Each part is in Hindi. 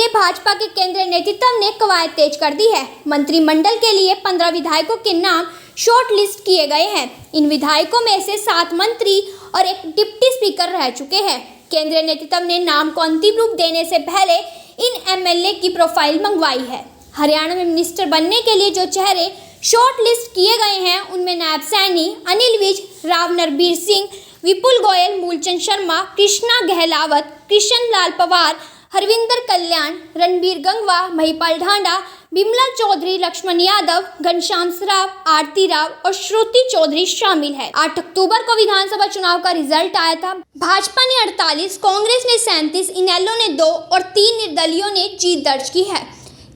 भाजपा के केंद्रीय नेतृत्व ने कवायद तेज कर दी है। मंत्रिमंडल के लिए 15 विधायकों के नाम शॉर्ट लिस्ट किए गए हैं। इन विधायकों में से 7 मंत्री और एक डिप्टी स्पीकर रह चुके हैं। केंद्रीय नेतृत्व ने नाम को अंतिम रूप देने से पहले इन एमएलए की प्रोफाइल मंगवाई है। हरियाणा में मिनिस्टर बनने के लिए जो चेहरे शॉर्ट लिस्ट किए गए हैं उनमें नायब सैनी, अनिल विज, राव नरबीर सिंह, विपुल गोयल, मूलचंद शर्मा, कृष्णा गहलावत, कृष्ण लाल पवार, हरविंदर कल्याण, रणबीर गंगवा, महिपाल ढांडा, बिमला चौधरी, लक्ष्मण यादव, घनश्याम राव, आरती राव और श्रुति चौधरी शामिल है। 8 अक्टूबर को विधानसभा चुनाव का रिजल्ट आया था। भाजपा ने 48, कांग्रेस ने 37, इनेलो ने 2 और 3 निर्दलीयों ने जीत दर्ज की है।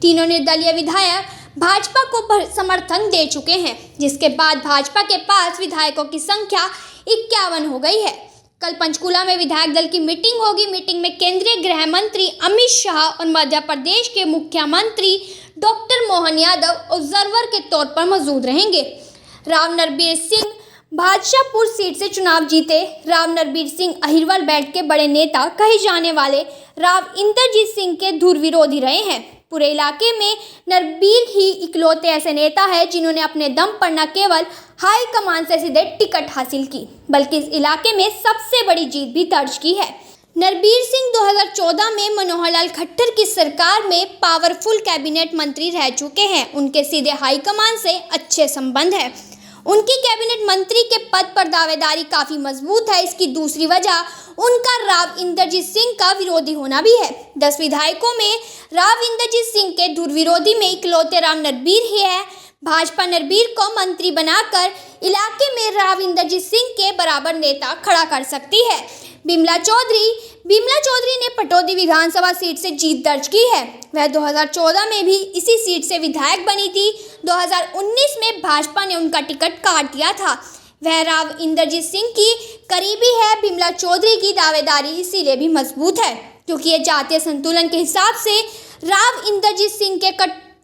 तीनों निर्दलीय विधायक भाजपा को समर्थन दे चुके हैं, जिसके बाद भाजपा के पास विधायकों की संख्या 51 हो गई है। कल पंचकूला में विधायक दल की मीटिंग होगी। मीटिंग में केंद्रीय गृह मंत्री अमित शाह और मध्य प्रदेश के मुख्यमंत्री डॉक्टर मोहन यादव ऑब्जर्वर के तौर पर मौजूद रहेंगे। राव नरबीर सिंह बादशाहपुर सीट से चुनाव जीते। राव नरबीर सिंह अहिरवाल बेल्ट के बड़े नेता कहे जाने वाले राव इंद्रजीत सिंह के धुर विरोधी रहे हैं। पूरे इलाके में नरबीर ही इकलौते ऐसे नेता है जिन्होंने अपने दम पर न केवल हाई कमान से सीधे टिकट हासिल की, बल्कि इस इलाके में सबसे बड़ी जीत भी दर्ज की है। नरबीर सिंह 2014 में मनोहर लाल खट्टर की सरकार में पावरफुल कैबिनेट मंत्री रह चुके हैं। उनके सीधे हाईकमान से अच्छे संबंध है। उनकी कैबिनेट मंत्री के पद पर दावेदारी काफ़ी मजबूत है। इसकी दूसरी वजह उनका राव इंद्रजीत सिंह का विरोधी होना भी है। 10 विधायकों में राव इंद्रजीत सिंह के धुर विरोधी में इकलौते राव नरबीर ही है। भाजपा नरबीर को मंत्री बनाकर इलाके में राव इंद्रजीत सिंह के बराबर नेता खड़ा कर सकती है। बिमला चौधरी ने पटौदी विधानसभा सीट से जीत दर्ज की है। वह 2014 में भी इसी सीट से विधायक बनी थी। 2019 में भाजपा ने उनका टिकट काट दिया था। वह राव इंद्रजीत सिंह की करीबी है। बिमला चौधरी की दावेदारी इसीलिए भी मजबूत है क्योंकि ये जातीय संतुलन के हिसाब से राव इंद्रजीत सिंह के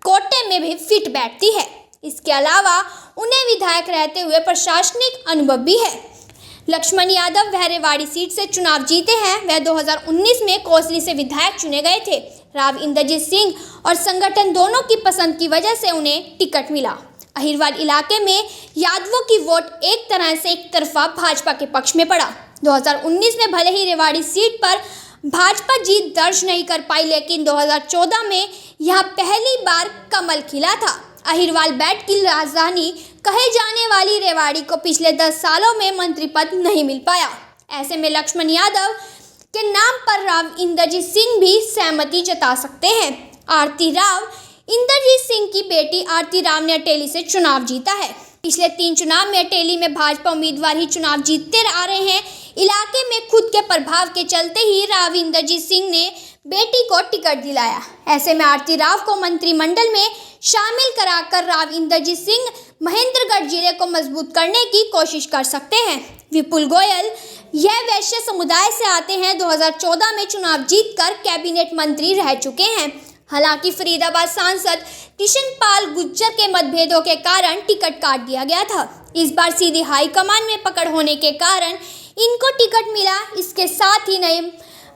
कोटे में भी फिट बैठती है। इसके अलावा उन्हें विधायक रहते हुए प्रशासनिक अनुभव भी है। लक्ष्मण यादव वह रेवाड़ी सीट से चुनाव जीते हैं। वह 2019 में कोसली से विधायक चुने गए थे। राव इंद्रजीत सिंह और संगठन दोनों की पसंद की वजह से उन्हें टिकट मिला। अहिरवाल इलाके में यादवों की वोट एक तरह से एक तरफा भाजपा के पक्ष में पड़ा। 2019 में भले ही रेवाड़ी सीट पर भाजपा जीत दर्ज नहीं कर पाई, लेकिन 2014 में यहाँ पहली बार कमल खिला था। अहिरवाल बेल्ट की राजधानी कहे जाने वाली रेवाड़ी को पिछले 10 सालों में मंत्री पद नहीं मिल पाया। ऐसे में लक्ष्मण यादव के नाम पर राव इंद्रजीत सिंह भी सहमति जता सकते हैं। आरती राव इंद्रजीत सिंह की बेटी आरती राव ने अटेली से चुनाव जीता है। पिछले 3 चुनाव में अटेली में भाजपा उम्मीदवार ही चुनाव जीतते आ रहे हैं। इलाके में खुद के प्रभाव के चलते ही राव इंद्रजीत सिंह ने बेटी को टिकट दिलाया। ऐसे में आरती राव को मंत्रिमंडल में शामिल कराकर राव इंद्रजीत सिंह महेंद्रगढ़ जिले को मजबूत करने की कोशिश कर सकते हैं। विपुल गोयल यह वैश्य समुदाय से आते हैं। 2014 में चुनाव जीतकर कैबिनेट मंत्री रह चुके हैं। हालांकि फरीदाबाद सांसद कृष्ण पाल गुर्जर के मतभेदों के कारण टिकट काट दिया गया था। इस बार सीधी हाईकमान में पकड़ होने के कारण इनको टिकट मिला। इसके साथ ही नए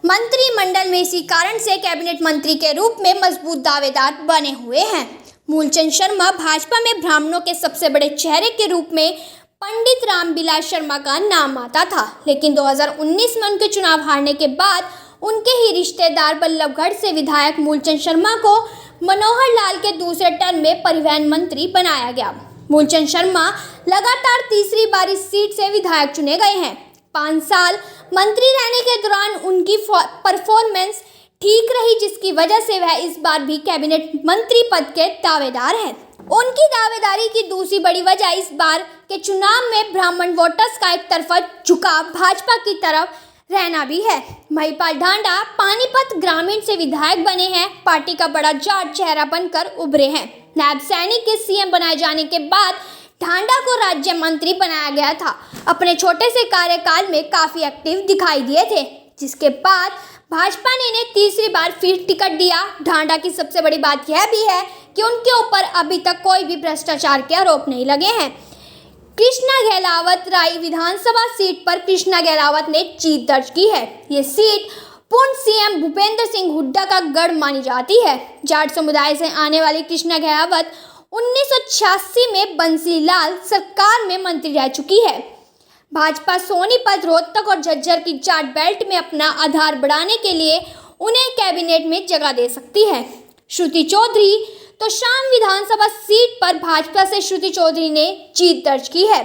मंत्रिमंडल में इसी कारण से कैबिनेट मंत्री के रूप में मजबूत दावेदार बने हुए हैं। मूलचंद शर्मा भाजपा में ब्राह्मणों के सबसे बड़े चेहरे के रूप में पंडित रामबिलास शर्मा का नाम आता था, लेकिन 2019 में उनके चुनाव हारने के बाद उनके ही रिश्तेदार बल्लभगढ़ से विधायक मूलचंद शर्मा को मनोहर लाल के दूसरे टर्म में परिवहन मंत्री बनाया गया। मूलचंद शर्मा लगातार तीसरी बार इस सीट से विधायक चुने गए हैं। 5 साल मंत्री रहने के दौरान उनकी परफॉर्मेंस ठीक रही, जिसकी वजह से वह इस बार भी कैबिनेट मंत्री पद के दावेदार हैं। उनकी दावेदारी की दूसरी बड़ी वजह इस बार के चुनाव में ब्राह्मण वोटर्स का एक तरफा झुकाव भाजपा की तरफ रहना भी है। महिपाल ढांडा पानीपत ग्रामीण से विधायक बने हैं। पार्टी का बड़ा जाट चेहरा बनकर उभरे हैं। नायब सैनी के सीएम बनाए जाने के बाद ढांडा को राज्य मंत्री बनाया गया था। अपने छोटे से कार्यकाल में काफ़ी एक्टिव दिखाई दिए थे, जिसके बाद भाजपा ने इन्हें तीसरी बार फिर टिकट दिया। ढांडा की सबसे बड़ी बात यह भी है कि उनके ऊपर अभी तक कोई भी भ्रष्टाचार के आरोप नहीं लगे हैं। कृष्णा गहलावत राय विधानसभा सीट पर कृष्णा गहलावत ने जीत दर्ज की है। ये सीट पूर्व सीएम भूपेंद्र सिंह हुड्डा का गढ़ मानी जाती है। जाट समुदाय से आने वाली कृष्णा गहवात 1986 में बंसीलाल सरकार में मंत्री रह चुकी है। भाजपा सोनीपत, रोहतक और झज्जर की जाट बेल्ट में अपना आधार बढ़ाने के लिए उन्हें कैबिनेट में जगह दे सकती है। श्रुति चौधरी तो शाम विधानसभा सीट पर भाजपा से श्रुति चौधरी ने जीत दर्ज की है।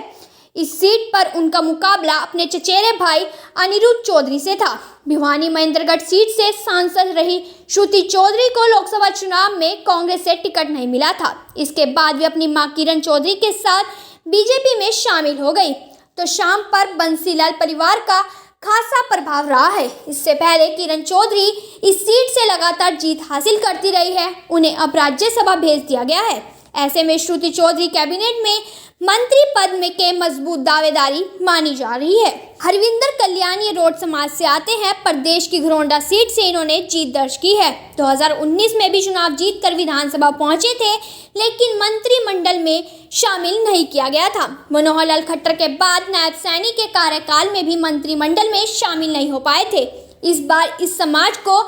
इस सीट पर उनका मुकाबला अपने चचेरे भाई अनिरुद्ध चौधरी से था। भिवानी महेंद्रगढ़ सीट से सांसद रही श्रुति चौधरी को लोकसभा चुनाव में कांग्रेस से टिकट नहीं मिला था। इसके बाद वे अपनी मां किरण चौधरी के साथ बीजेपी में शामिल हो गई। तो शाम पर बंसीलाल परिवार का खासा प्रभाव रहा है। इससे पहले किरण चौधरी इस सीट से लगातार जीत हासिल करती रही है। उन्हें अब राज्यसभा भेज दिया गया है। ऐसे में श्रुति चौधरी कैबिनेट में मंत्री पद में के मजबूत दावेदारी मानी जा रही है। हरविंदर कल्याणी रोड समाज से आते हैं। प्रदेश की घरोंडा सीट से इन्होंने जीत दर्ज की है। 2019 में भी चुनाव जीतकर विधानसभा पहुंचे थे, लेकिन मंत्रिमंडल में शामिल नहीं किया गया था। मनोहर लाल खट्टर के बाद नायब सैनी के कार्यकाल में भी मंत्रिमंडल में शामिल नहीं हो पाए थे। इस बार इस समाज को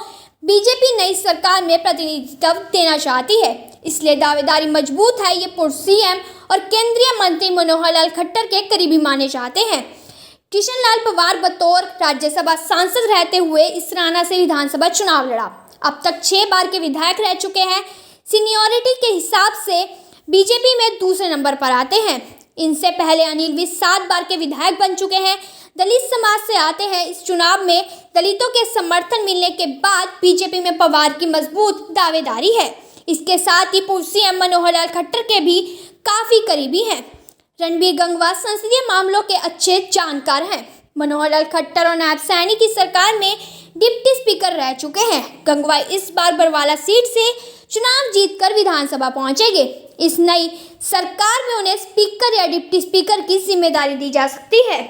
बीजेपी नई सरकार में प्रतिनिधित्व देना चाहती है, इसलिए दावेदारी मजबूत है। ये पूर्व सीएम और केंद्रीय मंत्री मनोहर लाल खट्टर के करीबी माने जाते हैं। किशन लाल पंवार बतौर राज्यसभा सांसद रहते हुए इसराना से विधानसभा चुनाव लड़ा। अब तक 6 बार के विधायक रह चुके हैं। सीनियरिटी के हिसाब से बीजेपी में दूसरे नंबर पर आते हैं। इनसे पहले अनिल विज 7 बार के विधायक बन चुके हैं। दलित समाज से आते हैं। इस चुनाव में दलितों के समर्थन मिलने के बाद बीजेपी में पंवार की मजबूत दावेदारी है। इसके साथ ही पूर्व सीएम मनोहर लाल खट्टर के भी काफी करीबी हैं। रणबीर गंगवा संसदीय मामलों के अच्छे जानकार हैं। मनोहर लाल खट्टर और नायब सैनी की सरकार में डिप्टी स्पीकर रह चुके हैं। गंगवा इस बार बरवाला सीट से चुनाव जीतकर विधानसभा पहुंचेंगे। इस नई सरकार में उन्हें स्पीकर या डिप्टी स्पीकर की जिम्मेदारी दी जा सकती है।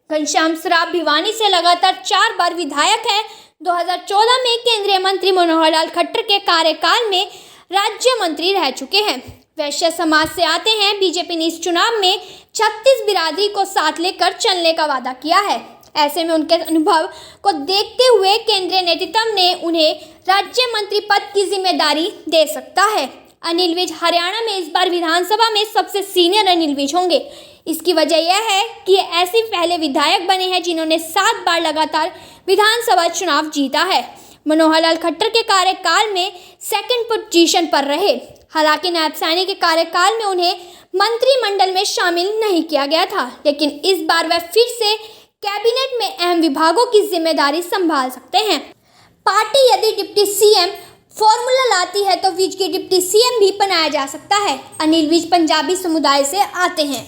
घनश्याम सराफ भिवानी से लगातार 4 बार विधायक हैं। 2014 में केंद्रीय मंत्री मनोहर लाल खट्टर के कार्यकाल में राज्य मंत्री रह चुके हैं। वैश्य समाज से आते हैं। बीजेपी ने इस चुनाव में 36 बिरादरी को साथ लेकर चलने का वादा किया है। ऐसे में उनके अनुभव को देखते हुए केंद्रीय नेतृत्व ने उन्हें राज्य मंत्री पद की जिम्मेदारी दे सकता है। अनिल विज हरियाणा में इस बार विधानसभा में सबसे सीनियर अनिल विज होंगे। इसकी वजह यह है कि ये ऐसे पहले विधायक बने हैं जिन्होंने 7 बार लगातार विधानसभा चुनाव जीता है। मनोहर लाल खट्टर के कार्यकाल में सेकंड पोजीशन पर रहे। हालांकि नायब सैनी के कार्यकाल में उन्हें मंत्रिमंडल में शामिल नहीं किया गया था, लेकिन इस बार वह फिर से कैबिनेट में अहम विभागों की जिम्मेदारी संभाल सकते हैं। पार्टी यदि डिप्टी सीएम फॉर्मूला लाती है तो विज के डिप्टी सीएम भी बनाया जा सकता है। अनिल विज पंजाबी समुदाय से आते हैं।